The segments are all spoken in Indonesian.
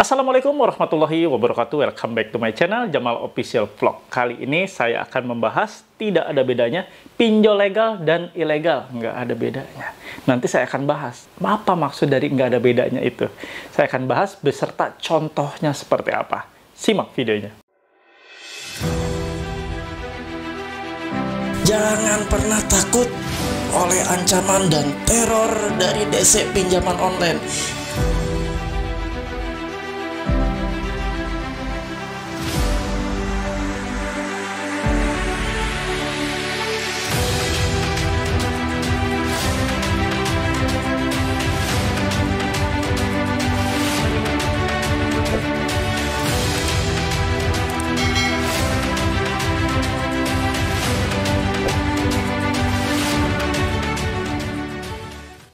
Assalamualaikum warahmatullahi wabarakatuh. Welcome back to my channel Jamal Official Vlog. Kali ini saya akan membahas tidak ada bedanya pinjol legal dan ilegal. Nggak ada bedanya. Nanti saya akan bahas apa maksud dari nggak ada bedanya itu. Saya akan bahas beserta contohnya seperti apa. Simak videonya. Jangan pernah takut oleh ancaman dan teror dari DC pinjaman online.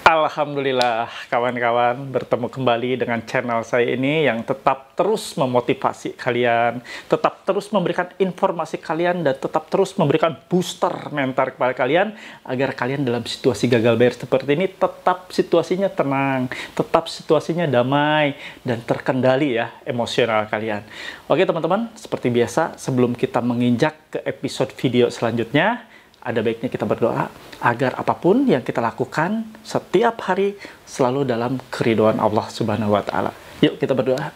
Alhamdulillah kawan-kawan, bertemu kembali dengan channel saya ini yang tetap terus memotivasi kalian, tetap terus memberikan informasi kalian, dan tetap terus memberikan booster mental kepada kalian agar kalian dalam situasi gagal bayar seperti ini tetap situasinya tenang, tetap situasinya damai dan terkendali ya emosional kalian. Oke teman-teman, seperti biasa sebelum kita menginjak ke episode video selanjutnya, ada baiknya kita berdoa agar apapun yang kita lakukan setiap hari selalu dalam keridhaan Allah Subhanahu wa Ta'ala. Yuk kita berdoa.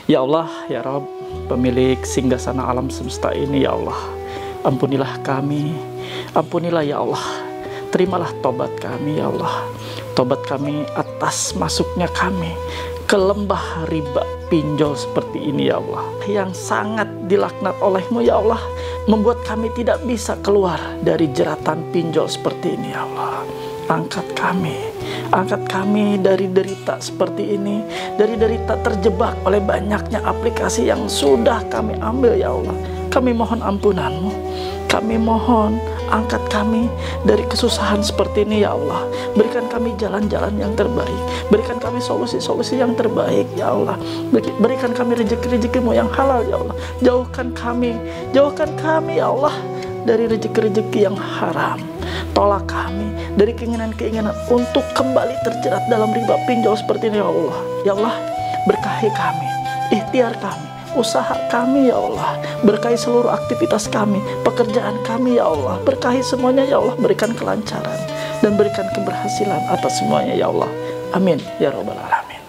Ya Allah, ya Rabb, pemilik singgasana alam semesta ini, ya Allah, ampunilah kami, ampunilah ya Allah, terimalah tobat kami ya Allah, tobat kami atas masuknya kami ke lembah riba pinjol seperti ini ya Allah, yang sangat dilaknat olehmu ya Allah, membuat kami tidak bisa keluar dari jeratan pinjol seperti ini ya Allah. Angkat kami dari derita seperti ini, dari derita terjebak oleh banyaknya aplikasi yang sudah kami ambil ya Allah. Kami mohon ampunanmu, kami mohon angkat kami dari kesusahan seperti ini ya Allah. Berikan kami jalan-jalan yang terbaik, berikan kami solusi-solusi yang terbaik ya Allah. Berikan kami rezeki-rezekimu yang halal ya Allah. Jauhkan kami ya Allah dari rezeki-rezeki yang haram. Tolak kami dari keinginan-keinginan untuk kembali terjerat dalam riba pinjol seperti ini ya Allah. Ya Allah, berkahi kami, ikhtiar kami, usaha kami ya Allah, berkahi seluruh aktivitas kami, pekerjaan kami ya Allah, berkahi semuanya ya Allah, berikan kelancaran dan berikan keberhasilan atas semuanya ya Allah. Amin ya Rabbal Alamin.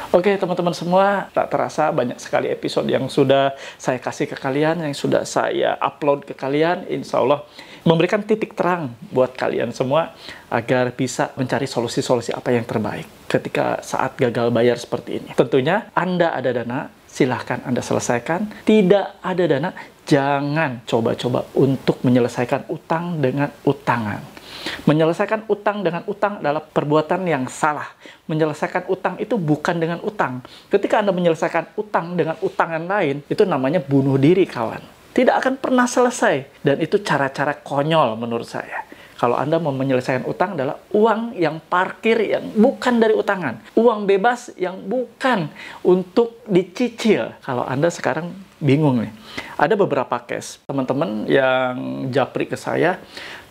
Oke teman-teman semua, tak terasa banyak sekali episode yang sudah saya kasih ke kalian, yang sudah saya upload ke kalian. Insya Allah memberikan titik terang buat kalian semua agar bisa mencari solusi-solusi apa yang terbaik ketika saat gagal bayar seperti ini. Tentunya Anda ada dana, silahkan Anda selesaikan. Tidak ada dana, jangan coba-coba untuk menyelesaikan utang dengan utangan. Menyelesaikan utang dengan utang adalah perbuatan yang salah. Menyelesaikan utang itu bukan dengan utang. Ketika Anda menyelesaikan utang dengan utangan lain, itu namanya bunuh diri, kawan. Tidak akan pernah selesai. Dan itu cara-cara konyol menurut saya. Kalau Anda mau menyelesaikan utang adalah uang yang parkir yang bukan dari utangan. Uang bebas yang bukan untuk dicicil. Kalau Anda sekarang bingung nih. Ada beberapa case. Teman-teman yang japri ke saya,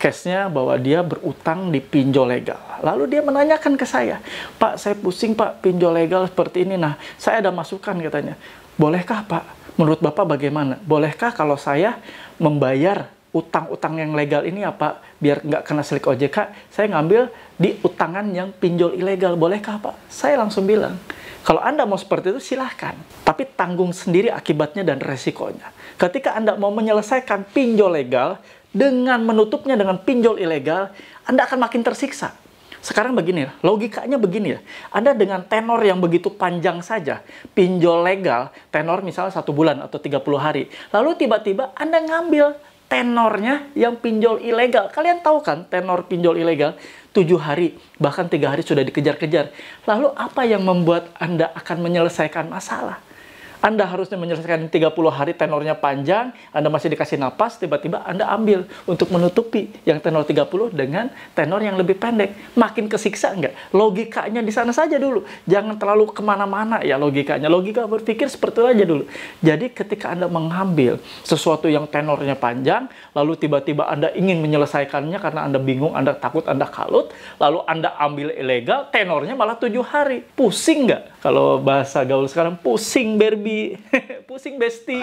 case-nya bahwa dia berutang di pinjol legal. Lalu dia menanyakan ke saya, Pak, saya pusing Pak, pinjol legal seperti ini. Nah, saya ada masukan katanya. Bolehkah Pak? Menurut Bapak bagaimana? Bolehkah kalau saya membayar utang-utang yang legal ini ya Pak, biar nggak kena slik OJK, saya ngambil di utangan yang pinjol ilegal, bolehkah Pak? Saya langsung bilang, kalau Anda mau seperti itu silahkan, tapi tanggung sendiri akibatnya dan resikonya. Ketika Anda mau menyelesaikan pinjol legal dengan menutupnya dengan pinjol ilegal, Anda akan makin tersiksa. Sekarang begini, logikanya begini ya. Anda dengan tenor yang begitu panjang saja, pinjol legal, tenor misalnya 1 bulan atau 30 hari. Lalu tiba-tiba Anda ngambil tenornya yang pinjol ilegal. Kalian tahu kan tenor pinjol ilegal 7 hari, bahkan 3 hari sudah dikejar-kejar. Lalu apa yang membuat Anda akan menyelesaikan masalah? Anda harusnya menyelesaikan 30 hari, tenornya panjang, Anda masih dikasih napas, tiba-tiba Anda ambil untuk menutupi yang tenor 30 dengan tenor yang lebih pendek. Makin kesiksa enggak? Logikanya di sana saja dulu. Jangan terlalu kemana-mana ya logikanya. Logika berpikir seperti itu aja dulu. Jadi ketika Anda mengambil sesuatu yang tenornya panjang, lalu tiba-tiba Anda ingin menyelesaikannya karena Anda bingung, Anda takut, Anda kalut, lalu Anda ambil ilegal, tenornya malah 7 hari. Pusing nggak? Kalau bahasa gaul sekarang, pusing Barbie, pusing besti.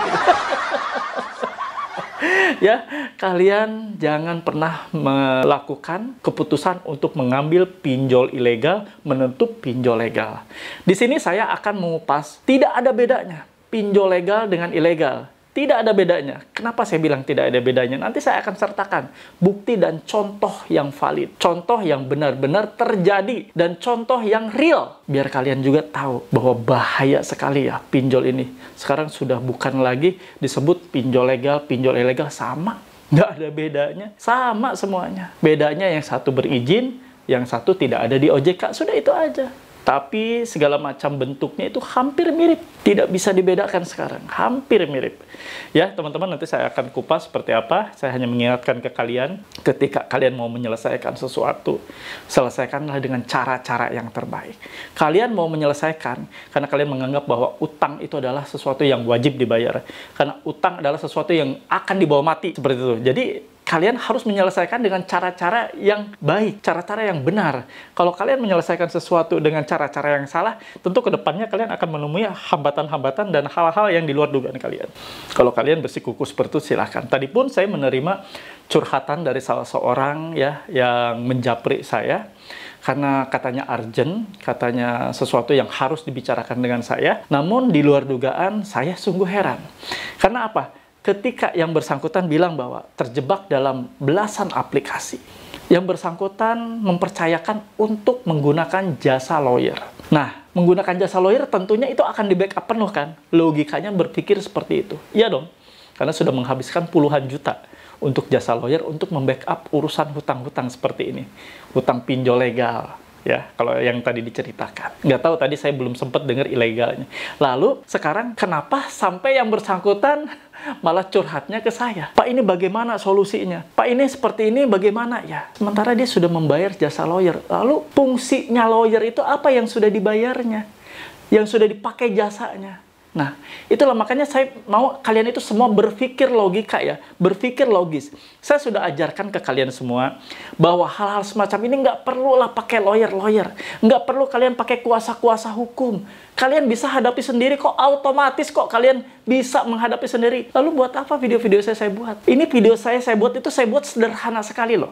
Ya, kalian jangan pernah melakukan keputusan untuk mengambil pinjol ilegal, menutup pinjol legal. Di sini saya akan mengupas, tidak ada bedanya pinjol legal dengan ilegal. Tidak ada bedanya. Kenapa saya bilang tidak ada bedanya? Nanti saya akan sertakan bukti dan contoh yang valid. Contoh yang benar-benar terjadi. Dan contoh yang real. Biar kalian juga tahu bahwa bahaya sekali ya pinjol ini. Sekarang sudah bukan lagi disebut pinjol legal, pinjol ilegal. Sama. Nggak ada bedanya. Sama semuanya. Bedanya yang satu berizin, yang satu tidak ada di OJK. Sudah itu aja. Tapi segala macam bentuknya itu hampir mirip. Tidak bisa dibedakan sekarang. Hampir mirip. Ya, teman-teman, nanti saya akan kupas seperti apa. Saya hanya mengingatkan ke kalian, ketika kalian mau menyelesaikan sesuatu, selesaikanlah dengan cara-cara yang terbaik. Kalian mau menyelesaikan, karena kalian menganggap bahwa utang itu adalah sesuatu yang wajib dibayar. Karena utang adalah sesuatu yang akan dibawa mati. Seperti itu. Jadi, kalian harus menyelesaikan dengan cara-cara yang baik, cara-cara yang benar. Kalau kalian menyelesaikan sesuatu dengan cara-cara yang salah, tentu ke depannya kalian akan menemui hambatan-hambatan dan hal-hal yang di luar dugaan kalian. Kalau kalian bersikukuh seperti itu, silahkan. Tadi pun saya menerima curhatan dari salah seorang ya yang menjapri saya. Karena katanya urgent, katanya sesuatu yang harus dibicarakan dengan saya. Namun di luar dugaan, saya sungguh heran. Karena apa? Ketika yang bersangkutan bilang bahwa terjebak dalam belasan aplikasi, yang bersangkutan mempercayakan untuk menggunakan jasa lawyer. Nah, menggunakan jasa lawyer tentunya itu akan di-backup penuh kan? Logikanya berpikir seperti itu. Iya dong, karena sudah menghabiskan puluhan juta untuk jasa lawyer untuk membackup urusan hutang-hutang seperti ini. Hutang pinjol legal. Ya, kalau yang tadi diceritakan. Nggak tahu, tadi saya belum sempat dengar ilegalnya. Lalu, sekarang kenapa sampai yang bersangkutan malah curhatnya ke saya? Pak, ini bagaimana solusinya? Pak, ini seperti ini bagaimana? Ya, sementara dia sudah membayar jasa lawyer. Lalu, fungsinya lawyer itu apa yang sudah dibayarnya? Yang sudah dipakai jasanya? Nah, itulah makanya saya mau kalian itu semua berpikir logika ya, berpikir logis. Saya sudah ajarkan ke kalian semua bahwa hal-hal semacam ini nggak perlulah pakai lawyer, nggak perlu kalian pakai kuasa-kuasa hukum. Kalian bisa hadapi sendiri kok, otomatis kok kalian bisa menghadapi sendiri. Lalu buat apa video-video saya buat? Ini video saya buat itu saya buat sederhana sekali loh.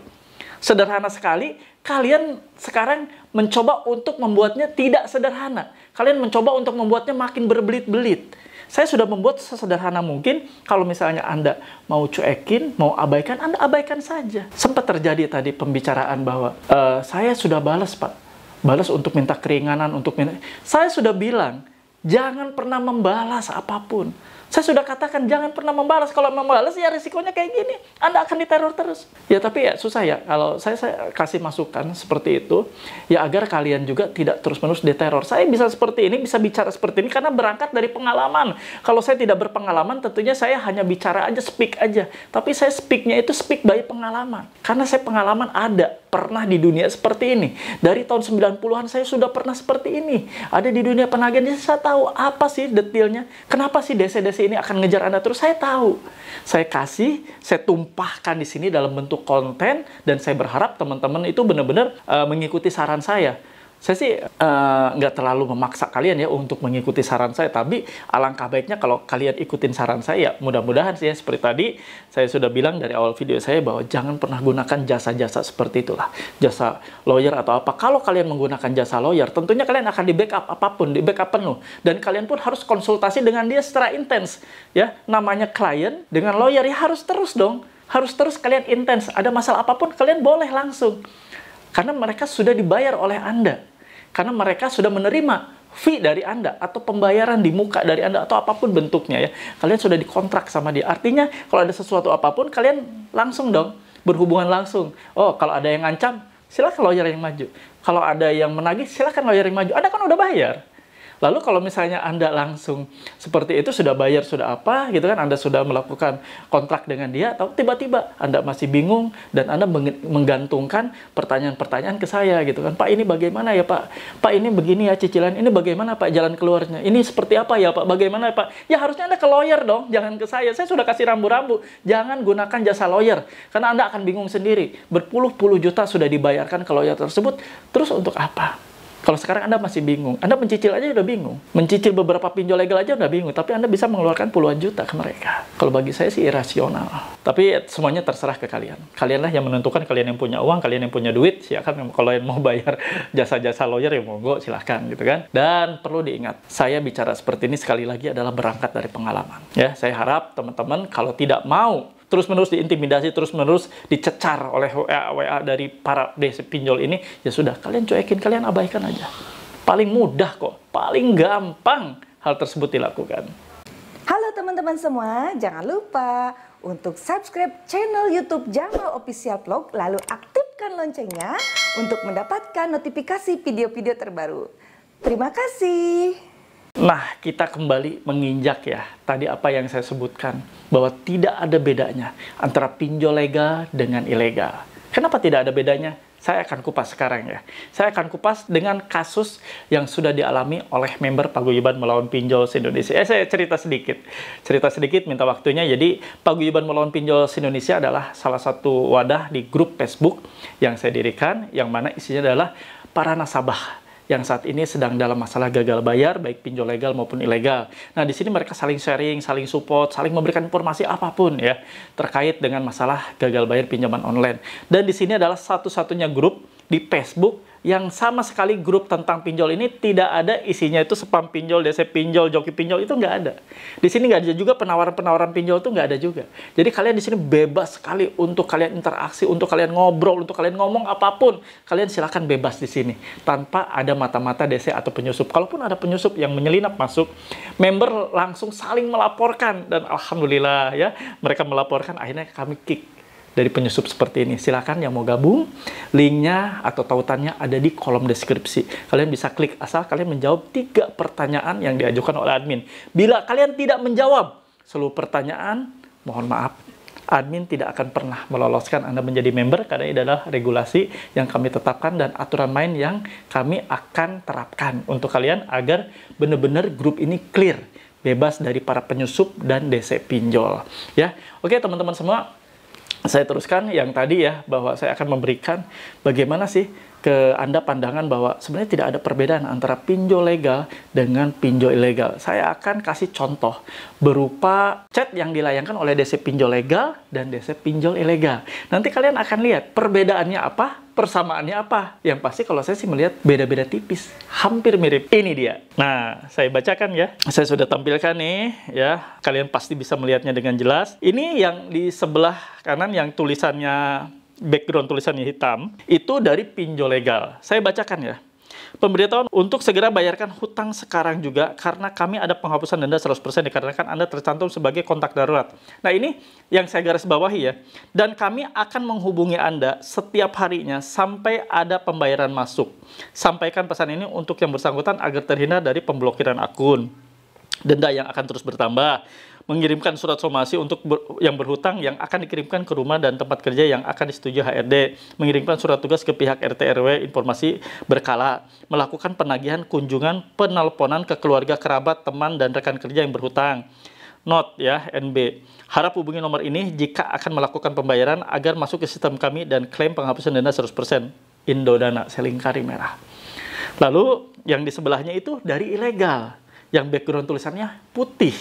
Sederhana sekali, kalian sekarang mencoba untuk membuatnya tidak sederhana. Kalian mencoba untuk membuatnya makin berbelit-belit. Saya sudah membuat sesederhana mungkin. Kalau misalnya Anda mau cuekin, mau abaikan, Anda abaikan saja. Sempat terjadi tadi pembicaraan bahwa saya sudah balas, Pak. Balas untuk minta keringanan, untuk minta... Saya sudah bilang, jangan pernah membalas apapun. Saya sudah katakan jangan pernah membalas. Kalau membalas ya risikonya kayak gini. Anda akan diteror terus. Ya tapi ya susah ya. Kalau saya kasih masukan seperti itu. Ya agar kalian juga tidak terus-menerus diteror. Saya bisa seperti ini, bisa bicara seperti ini karena berangkat dari pengalaman. Kalau saya tidak berpengalaman tentunya saya hanya bicara aja, speak aja. Tapi saya speaknya itu speak by pengalaman. Karena saya pengalaman ada. Pernah di dunia seperti ini. Dari tahun 90-an saya sudah pernah seperti ini. Ada di dunia penagihan. Jadi saya tahu apa sih detailnya. Kenapa sih DC-DC ini akan ngejar Anda terus? Saya tahu. Saya kasih, saya tumpahkan di sini dalam bentuk konten. Dan saya berharap teman-teman itu benar-benar mengikuti saran saya. Saya sih nggak terlalu memaksa kalian ya untuk mengikuti saran saya, tapi alangkah baiknya kalau kalian ikutin saran saya. Mudah-mudahan sih ya, seperti tadi saya sudah bilang dari awal video saya bahwa jangan pernah gunakan jasa-jasa seperti itulah, jasa lawyer atau apa. Kalau kalian menggunakan jasa lawyer, tentunya kalian akan di backup apapun, di backup penuh, dan kalian pun harus konsultasi dengan dia secara intens. Ya, namanya klien dengan lawyer ya harus terus dong, harus terus kalian intens. Ada masalah apapun kalian boleh langsung, karena mereka sudah dibayar oleh Anda. Karena mereka sudah menerima fee dari Anda atau pembayaran di muka dari Anda atau apapun bentuknya ya. Kalian sudah dikontrak sama dia. Artinya kalau ada sesuatu apapun kalian langsung dong berhubungan langsung. Oh, kalau ada yang ngancam, silakan lawyer yang maju. Kalau ada yang menagih, silakan lawyer yang maju. Anda kan udah bayar. Lalu kalau misalnya Anda langsung seperti itu, sudah bayar, sudah apa gitu kan, Anda sudah melakukan kontrak dengan dia, atau tiba-tiba Anda masih bingung dan Anda menggantungkan pertanyaan-pertanyaan ke saya gitu kan, Pak ini bagaimana ya Pak? Pak ini begini ya cicilan, ini bagaimana Pak jalan keluarnya? Ini seperti apa ya Pak? Bagaimana ya Pak? Ya harusnya Anda ke lawyer dong, jangan ke saya. Saya sudah kasih rambu-rambu, jangan gunakan jasa lawyer, karena Anda akan bingung sendiri. Berpuluh-puluh juta sudah dibayarkan ke lawyer tersebut, terus untuk apa? Kalau sekarang Anda masih bingung, Anda mencicil aja udah bingung. Mencicil beberapa pinjol legal aja udah bingung, tapi Anda bisa mengeluarkan puluhan juta ke mereka. Kalau bagi saya sih irasional. Tapi semuanya terserah ke kalian. Kalianlah yang menentukan, kalian yang punya uang, kalian yang punya duit, silakan. Kalau yang mau bayar jasa-jasa lawyer ya monggo silahkan gitu kan. Dan perlu diingat, saya bicara seperti ini sekali lagi adalah berangkat dari pengalaman. Ya, saya harap teman-teman kalau tidak mau terus-menerus diintimidasi, terus-menerus dicecar oleh WA dari para DC pinjol ini, ya sudah, kalian cuekin, kalian abaikan aja. Paling mudah kok, paling gampang hal tersebut dilakukan. Halo teman-teman semua, jangan lupa untuk subscribe channel YouTube Jamal Official Vlog, lalu aktifkan loncengnya untuk mendapatkan notifikasi video-video terbaru. Terima kasih. Nah, kita kembali menginjak ya, tadi apa yang saya sebutkan, bahwa tidak ada bedanya antara pinjol legal dengan ilegal. Kenapa tidak ada bedanya? Saya akan kupas sekarang ya. Saya akan kupas dengan kasus yang sudah dialami oleh member Paguyuban Melawan Pinjol se-Indonesia. Saya cerita sedikit. Cerita sedikit, minta waktunya. Jadi, Paguyuban Melawan Pinjol se-Indonesia adalah salah satu wadah di grup Facebook yang saya dirikan, yang mana isinya adalah para nasabah yang saat ini sedang dalam masalah gagal bayar, baik pinjol legal maupun ilegal. Nah, di sini mereka saling sharing, saling support, saling memberikan informasi apapun ya, terkait dengan masalah gagal bayar pinjaman online. Dan di sini adalah satu-satunya grup di Facebook yang sama sekali grup tentang pinjol ini tidak ada isinya itu spam pinjol, DC pinjol, joki pinjol, itu nggak ada. Di sini nggak ada juga penawaran-penawaran pinjol, itu nggak ada juga. Jadi kalian di sini bebas sekali untuk kalian interaksi, untuk kalian ngobrol, untuk kalian ngomong apapun. Kalian silakan bebas di sini tanpa ada mata-mata DC atau penyusup. Kalaupun ada penyusup yang menyelinap masuk, member langsung saling melaporkan, dan alhamdulillah ya, mereka melaporkan, akhirnya kami kick dari penyusup seperti ini. Silakan yang mau gabung, linknya atau tautannya ada di kolom deskripsi. Kalian bisa klik asal kalian menjawab 3 pertanyaan yang diajukan oleh admin. Bila kalian tidak menjawab seluruh pertanyaan, mohon maaf, admin tidak akan pernah meloloskan Anda menjadi member, karena ini adalah regulasi yang kami tetapkan dan aturan main yang kami akan terapkan untuk kalian agar benar-benar grup ini clear, bebas dari para penyusup dan DC pinjol. Ya, oke teman-teman semua. Saya teruskan yang tadi ya, bahwa saya akan memberikan bagaimana sih ke Anda pandangan bahwa sebenarnya tidak ada perbedaan antara pinjol legal dengan pinjol ilegal. Saya akan kasih contoh berupa chat yang dilayangkan oleh DC pinjol legal dan DC pinjol ilegal. Nanti kalian akan lihat perbedaannya apa, persamaannya apa. Yang pasti kalau saya sih melihat beda-beda tipis, hampir mirip. Ini dia. Nah, saya bacakan ya. Saya sudah tampilkan nih ya. Kalian pasti bisa melihatnya dengan jelas. Ini yang di sebelah kanan yang tulisannya, background tulisannya hitam, itu dari pinjol legal. Saya bacakan ya. Pemberitahuan untuk segera bayarkan hutang sekarang juga, karena kami ada penghapusan denda 100% dikarenakan Anda tercantum sebagai kontak darurat. Nah, ini yang saya garis bawahi ya. Dan kami akan menghubungi Anda setiap harinya sampai ada pembayaran masuk. Sampaikan pesan ini untuk yang bersangkutan agar terhindar dari pemblokiran akun. Denda yang akan terus bertambah. Mengirimkan surat somasi untuk yang berhutang yang akan dikirimkan ke rumah dan tempat kerja yang akan disetujui HRD, mengirimkan surat tugas ke pihak RT RW informasi berkala, melakukan penagihan kunjungan penelponan ke keluarga, kerabat, teman, dan rekan kerja yang berhutang. Not ya, NB. Harap hubungi nomor ini jika akan melakukan pembayaran agar masuk ke sistem kami dan klaim penghapusan denda 100%. Indodana, selingkari merah. Lalu yang di sebelahnya itu dari ilegal, yang background tulisannya putih.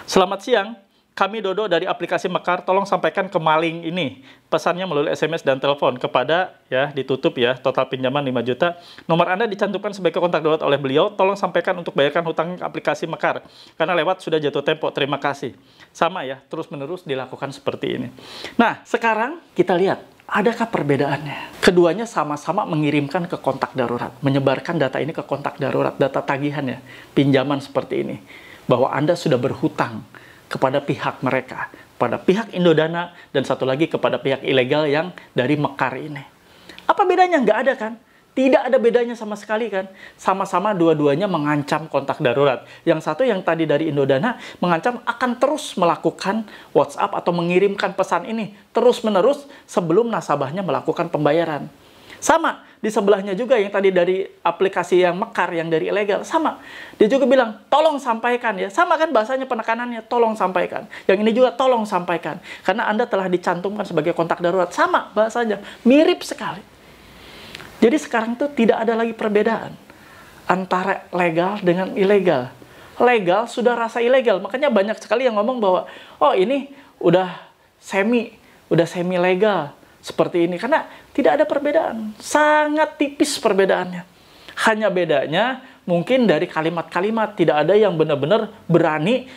Selamat siang, kami Dodo dari aplikasi Mekar, tolong sampaikan ke maling ini. Pesannya melalui SMS dan telepon kepada, ya ditutup ya, total pinjaman 5 juta. Nomor Anda dicantumkan sebagai kontak darurat oleh beliau, tolong sampaikan untuk bayarkan hutang aplikasi Mekar. Karena lewat sudah jatuh tempo, terima kasih. Sama ya, terus-menerus dilakukan seperti ini. Nah, sekarang kita lihat, adakah perbedaannya? Keduanya sama-sama mengirimkan ke kontak darurat, menyebarkan data ini ke kontak darurat, data tagihan ya, pinjaman seperti ini. Bahwa Anda sudah berhutang kepada pihak mereka, pada pihak Indodana, dan satu lagi kepada pihak ilegal yang dari Mekar ini. Apa bedanya? Nggak ada kan? Tidak ada bedanya sama sekali kan. Sama-sama dua-duanya mengancam kontak darurat. Yang satu yang tadi dari Indodana mengancam akan terus melakukan WhatsApp atau mengirimkan pesan ini terus-menerus sebelum nasabahnya melakukan pembayaran. Sama, di sebelahnya juga yang tadi dari aplikasi yang mekar, yang dari ilegal, sama. Dia juga bilang, tolong sampaikan ya. Sama kan bahasanya penekanannya, tolong sampaikan. Yang ini juga tolong sampaikan. Karena Anda telah dicantumkan sebagai kontak darurat. Sama bahasanya, mirip sekali. Jadi sekarang itu tidak ada lagi perbedaan antara legal dengan ilegal. Legal sudah rasa ilegal. Makanya banyak sekali yang ngomong bahwa, oh ini udah semi legal. Seperti ini, karena tidak ada perbedaan, sangat tipis perbedaannya. Hanya bedanya mungkin dari kalimat-kalimat, tidak ada yang benar-benar berani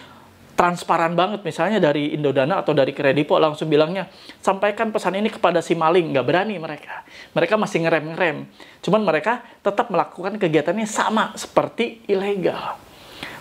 transparan banget, misalnya dari Indodana atau dari Kredipo langsung bilangnya, sampaikan pesan ini kepada si maling, nggak berani mereka. Mereka masih ngerem-ngerem, cuman mereka tetap melakukan kegiatannya sama seperti ilegal.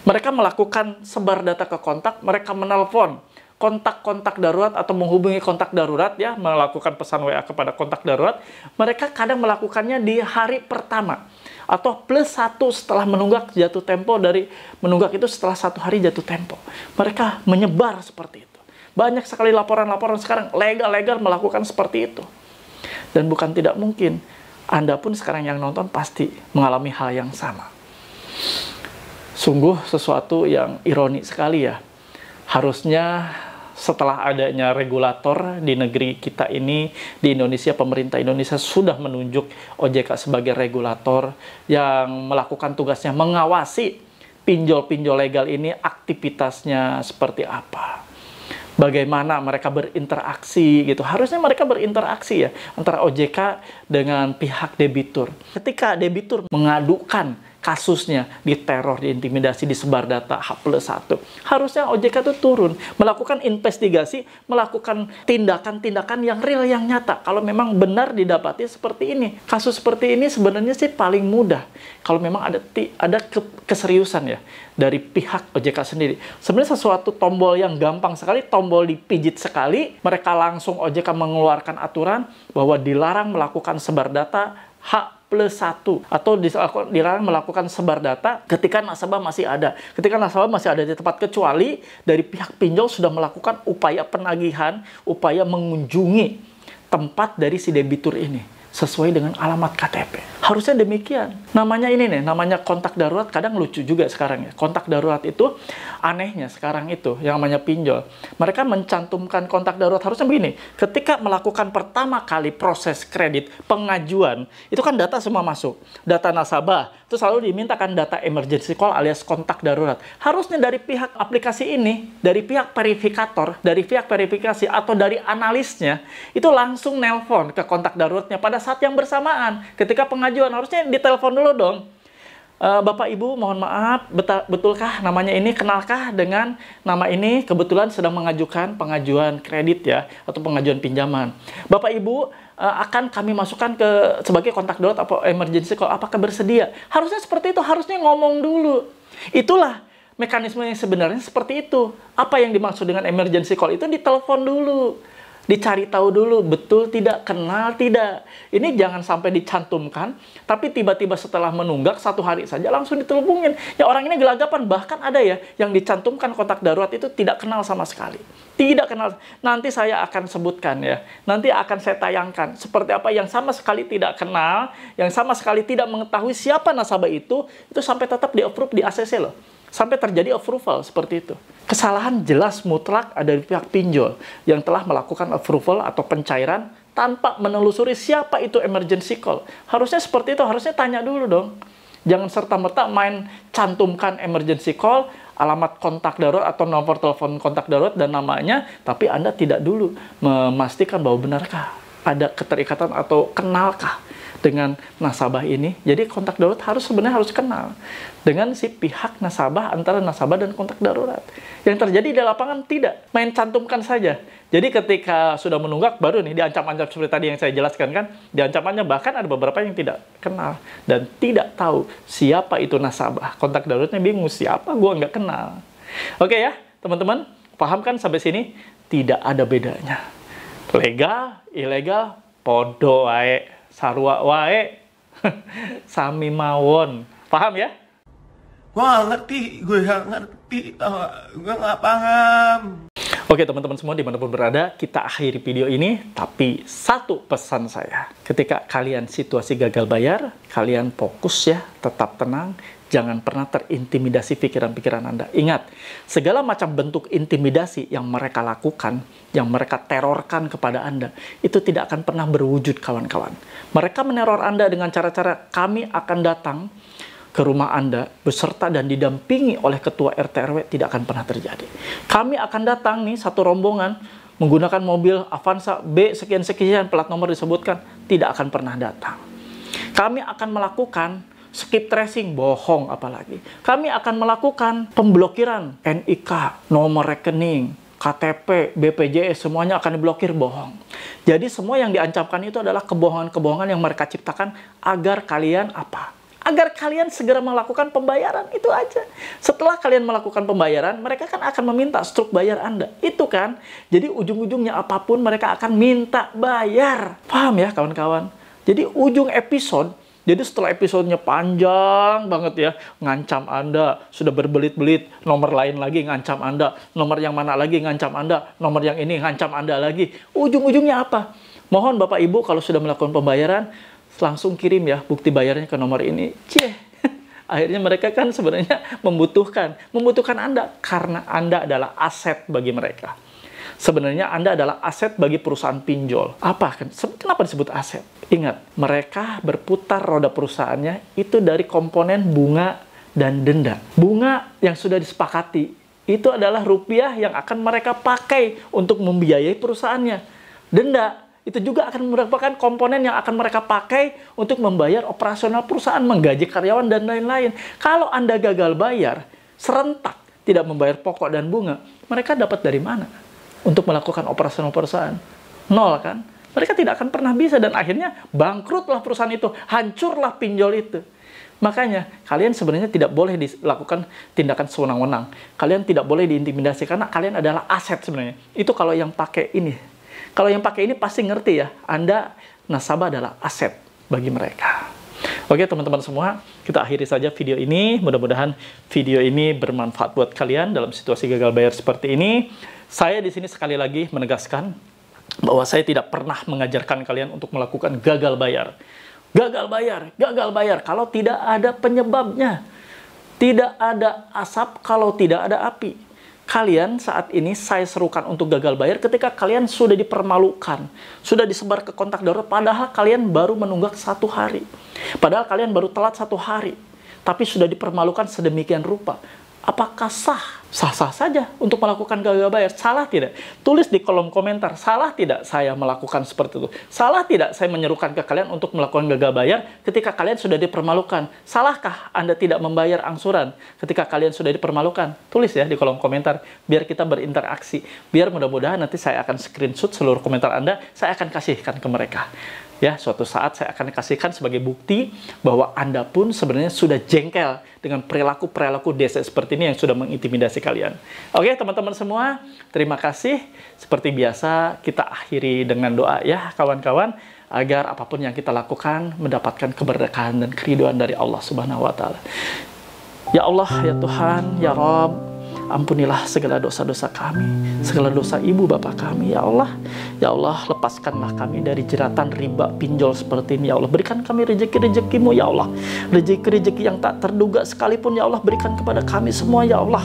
Mereka melakukan sebar data ke kontak, mereka menelpon kontak-kontak darurat atau menghubungi kontak darurat ya, melakukan pesan WA kepada kontak darurat, mereka kadang melakukannya di hari pertama atau +1 setelah menunggak jatuh tempo. Dari menunggak itu setelah 1 hari jatuh tempo. Mereka menyebar seperti itu. Banyak sekali laporan-laporan sekarang legal melakukan seperti itu. Dan bukan tidak mungkin Anda pun sekarang yang nonton pasti mengalami hal yang sama. Sungguh sesuatu yang ironi sekali ya. Harusnya setelah adanya regulator di negeri kita ini, di Indonesia, pemerintah Indonesia sudah menunjuk OJK sebagai regulator yang melakukan tugasnya mengawasi pinjol-pinjol legal ini aktivitasnya seperti apa. Bagaimana mereka berinteraksi gitu. Harusnya mereka berinteraksi ya antara OJK dengan pihak debitur. Ketika debitur mengadukan kasusnya diteror, diintimidasi, disebar data H+1. Harusnya OJK itu turun, melakukan investigasi, melakukan tindakan-tindakan yang real, yang nyata. Kalau memang benar didapati seperti ini. Kasus seperti ini sebenarnya sih paling mudah. Kalau memang ada keseriusan ya dari pihak OJK sendiri. Sebenarnya sesuatu tombol yang gampang sekali, tombol dipijit sekali, mereka langsung OJK mengeluarkan aturan bahwa dilarang melakukan sebar data H+1 atau dilarang melakukan sebar data ketika nasabah masih ada. Ketika nasabah masih ada di tempat, kecuali dari pihak pinjol sudah melakukan upaya penagihan, upaya mengunjungi tempat dari si debitur ini sesuai dengan alamat KTP. Harusnya demikian. Namanya ini nih, namanya kontak darurat, kadang lucu juga sekarang ya. Kontak darurat itu anehnya sekarang itu, yang namanya pinjol. Mereka mencantumkan kontak darurat harusnya begini. Ketika melakukan pertama kali proses kredit, pengajuan, itu kan data semua masuk. Data nasabah, itu selalu dimintakan data emergency call alias kontak darurat. Harusnya dari pihak aplikasi ini, dari pihak verifikator, dari pihak verifikasi atau dari analisnya, itu langsung nelpon ke kontak daruratnya pada saat yang bersamaan. Ketika pengajuan, harusnya ditelepon dulu dong. Bapak Ibu, mohon maaf, betulkah namanya ini, kenalkah dengan nama ini, kebetulan sedang mengajukan pengajuan kredit ya, atau pengajuan pinjaman. Bapak Ibu, akan kami masukkan sebagai kontak darurat atau emergency call, apakah bersedia? Harusnya seperti itu, harusnya ngomong dulu. Itulah mekanisme yang sebenarnya seperti itu. Apa yang dimaksud dengan emergency call itu ditelepon dulu. Dicari tahu dulu, betul tidak, kenal tidak. Ini jangan sampai dicantumkan, tapi tiba-tiba setelah menunggak 1 hari saja langsung ditelepungin. Ya orang ini gelagapan, bahkan ada ya yang dicantumkan kontak darurat itu tidak kenal sama sekali. Tidak kenal. Nanti saya akan sebutkan ya. Nanti akan saya tayangkan seperti apa yang sama sekali tidak kenal, yang sama sekali tidak mengetahui siapa nasabah itu sampai tetap di-approve di ACC loh. Sampai terjadi approval seperti itu. Kesalahan jelas mutlak ada di pihak pinjol yang telah melakukan approval atau pencairan tanpa menelusuri siapa itu emergency call. Harusnya seperti itu, harusnya tanya dulu dong. Jangan serta-merta main cantumkan emergency call, alamat kontak darurat atau nomor telepon kontak darurat dan namanya, tapi Anda tidak dulu memastikan bahwa benarkah ada keterikatan atau kenalkah dengan nasabah ini. Jadi kontak darurat sebenarnya harus kenal dengan si pihak nasabah, antara nasabah dan kontak darurat. Yang terjadi di lapangan tidak, main cantumkan saja. Jadi ketika sudah menunggak baru nih diancam-ancam seperti tadi yang saya jelaskan kan, diancam-ancam, bahkan ada beberapa yang tidak kenal dan tidak tahu siapa itu nasabah. Kontak daruratnya bingung, siapa, gua nggak kenal. Oke ya teman-teman, paham kan sampai sini? Tidak ada bedanya. Legal, ilegal, podo wae, sarua wae. Sami mawon. Paham ya? Gua nggak ngerti, gue nggak paham. Oke teman-teman semua dimanapun berada, kita akhiri video ini. Tapi satu pesan saya, ketika kalian situasi gagal bayar, kalian fokus ya, tetap tenang. Jangan pernah terintimidasi pikiran-pikiran Anda. Ingat, segala macam bentuk intimidasi yang mereka lakukan, yang mereka terorkan kepada Anda, itu tidak akan pernah berwujud kawan-kawan. Mereka meneror Anda dengan cara-cara, kami akan datang ke rumah Anda beserta dan didampingi oleh ketua RT RW, tidak akan pernah terjadi. Kami akan datang nih satu rombongan menggunakan mobil Avanza B sekian-sekian, plat nomor disebutkan, tidak akan pernah datang. Kami akan melakukan skip tracing, bohong apalagi. Kami akan melakukan pemblokiran NIK, nomor rekening, KTP, BPJS, semuanya akan diblokir, bohong. Jadi semua yang diancamkan itu adalah kebohongan-kebohongan yang mereka ciptakan agar kalian apa? Agar kalian segera melakukan pembayaran, itu aja. Setelah kalian melakukan pembayaran, mereka kan akan meminta struk bayar Anda. Itu kan. Jadi ujung-ujungnya apapun mereka akan minta bayar. Paham ya kawan-kawan? Jadi ujung episode, jadi setelah episodenya panjang banget ya, ngancam Anda, sudah berbelit-belit, nomor lain lagi ngancam Anda, nomor yang mana lagi ngancam Anda, nomor yang ini ngancam Anda lagi. Ujung-ujungnya apa? Mohon Bapak Ibu kalau sudah melakukan pembayaran, langsung kirim ya bukti bayarnya ke nomor ini. Cie. Akhirnya mereka kan sebenarnya membutuhkan Anda karena Anda adalah aset bagi mereka. Sebenarnya Anda adalah aset bagi perusahaan pinjol. Apa? Kenapa disebut aset? Ingat, mereka berputar roda perusahaannya itu dari komponen bunga dan denda. Bunga yang sudah disepakati itu adalah rupiah yang akan mereka pakai untuk membiayai perusahaannya. Denda itu juga akan merupakan komponen yang akan mereka pakai untuk membayar operasional perusahaan, menggaji karyawan, dan lain-lain. Kalau Anda gagal bayar, serentak, tidak membayar pokok dan bunga, mereka dapat dari mana untuk melakukan operasional perusahaan? Nol kan? Mereka tidak akan pernah bisa, dan akhirnya bangkrutlah perusahaan itu, hancurlah pinjol itu. Makanya, kalian sebenarnya tidak boleh dilakukan tindakan sewenang-wenang. Kalian tidak boleh diintimidasi, karena kalian adalah aset sebenarnya. Itu kalau yang pakai ini. Kalau yang pakai ini pasti ngerti ya, Anda nasabah adalah aset bagi mereka. Oke teman-teman semua, kita akhiri saja video ini. Mudah-mudahan video ini bermanfaat buat kalian dalam situasi gagal bayar seperti ini. Saya di sini sekali lagi menegaskan bahwa saya tidak pernah mengajarkan kalian untuk melakukan gagal bayar. Gagal bayar kalau tidak ada penyebabnya. Tidak ada asap kalau tidak ada api. Kalian saat ini saya serukan untuk gagal bayar ketika kalian sudah dipermalukan, sudah disebar ke kontak darurat, padahal kalian baru menunggak 1 hari. Padahal kalian baru telat 1 hari, tapi sudah dipermalukan sedemikian rupa. Apakah sah? Sah-sah saja untuk melakukan gagal bayar. Salah tidak? Tulis di kolom komentar, salah tidak saya melakukan seperti itu? Salah tidak saya menyerukan ke kalian untuk melakukan gagal bayar ketika kalian sudah dipermalukan? Salahkah Anda tidak membayar angsuran ketika kalian sudah dipermalukan? Tulis ya di kolom komentar, biar kita berinteraksi. Biar mudah-mudahan nanti saya akan screenshot seluruh komentar Anda, saya akan kasihkan ke mereka. Ya, suatu saat saya akan kasihkan sebagai bukti bahwa Anda pun sebenarnya sudah jengkel dengan perilaku-perilaku desa seperti ini yang sudah mengintimidasi kalian. Oke, teman-teman semua, terima kasih. Seperti biasa, kita akhiri dengan doa ya, kawan-kawan, agar apapun yang kita lakukan mendapatkan keberkahan dan keridhaan dari Allah Subhanahu wa Ta'ala. Ya Allah, ya Tuhan, ya Rabb, ampunilah segala dosa-dosa kami, segala dosa ibu bapak kami, ya Allah. Ya Allah, lepaskanlah kami dari jeratan riba pinjol seperti ini, ya Allah. Berikan kami rezeki-rezekimu, ya Allah. Rezeki-rezeki yang tak terduga sekalipun, ya Allah, berikan kepada kami semua, ya Allah.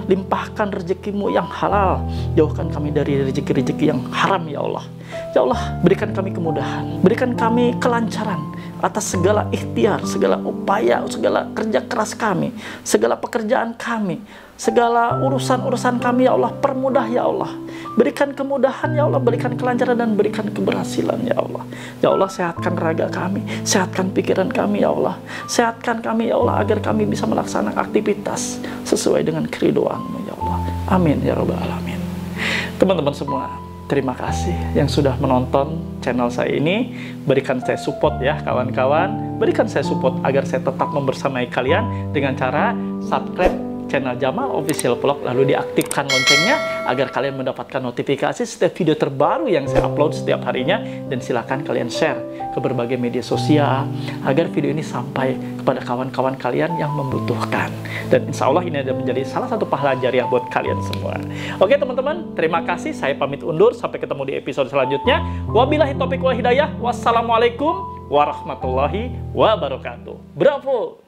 Limpahkan rezekimu yang halal, jauhkan kami dari rezeki-rezeki yang haram, ya Allah. Ya Allah, berikan kami kemudahan, berikan kami kelancaran atas segala ikhtiar, segala upaya, segala kerja keras kami, segala pekerjaan kami, segala urusan-urusan kami, ya Allah. Permudah, ya Allah. Berikan kemudahan, ya Allah. Berikan kelancaran dan berikan keberhasilan, ya Allah. Ya Allah, sehatkan raga kami, sehatkan pikiran kami, ya Allah. Sehatkan kami, ya Allah, agar kami bisa melaksanakan aktivitas sesuai dengan keridhaan-Mu, ya Allah. Amin, ya Rabbal Alamin. Teman-teman semua, terima kasih yang sudah menonton channel saya ini. Berikan saya support ya kawan-kawan. Berikan saya support agar saya tetap membersamai kalian dengan cara subscribe channel Jamal Official Vlog, lalu diaktifkan loncengnya agar kalian mendapatkan notifikasi setiap video terbaru yang saya upload setiap harinya. Dan silakan kalian share ke berbagai media sosial agar video ini sampai kepada kawan-kawan kalian yang membutuhkan. Dan insya Allah ini ada menjadi salah satu pahala jariah buat kalian semua. Oke teman-teman, terima kasih. Saya pamit undur. Sampai ketemu di episode selanjutnya. Wabillahi taufiq wal hidayah. Wassalamualaikum warahmatullahi wabarakatuh. Bravo!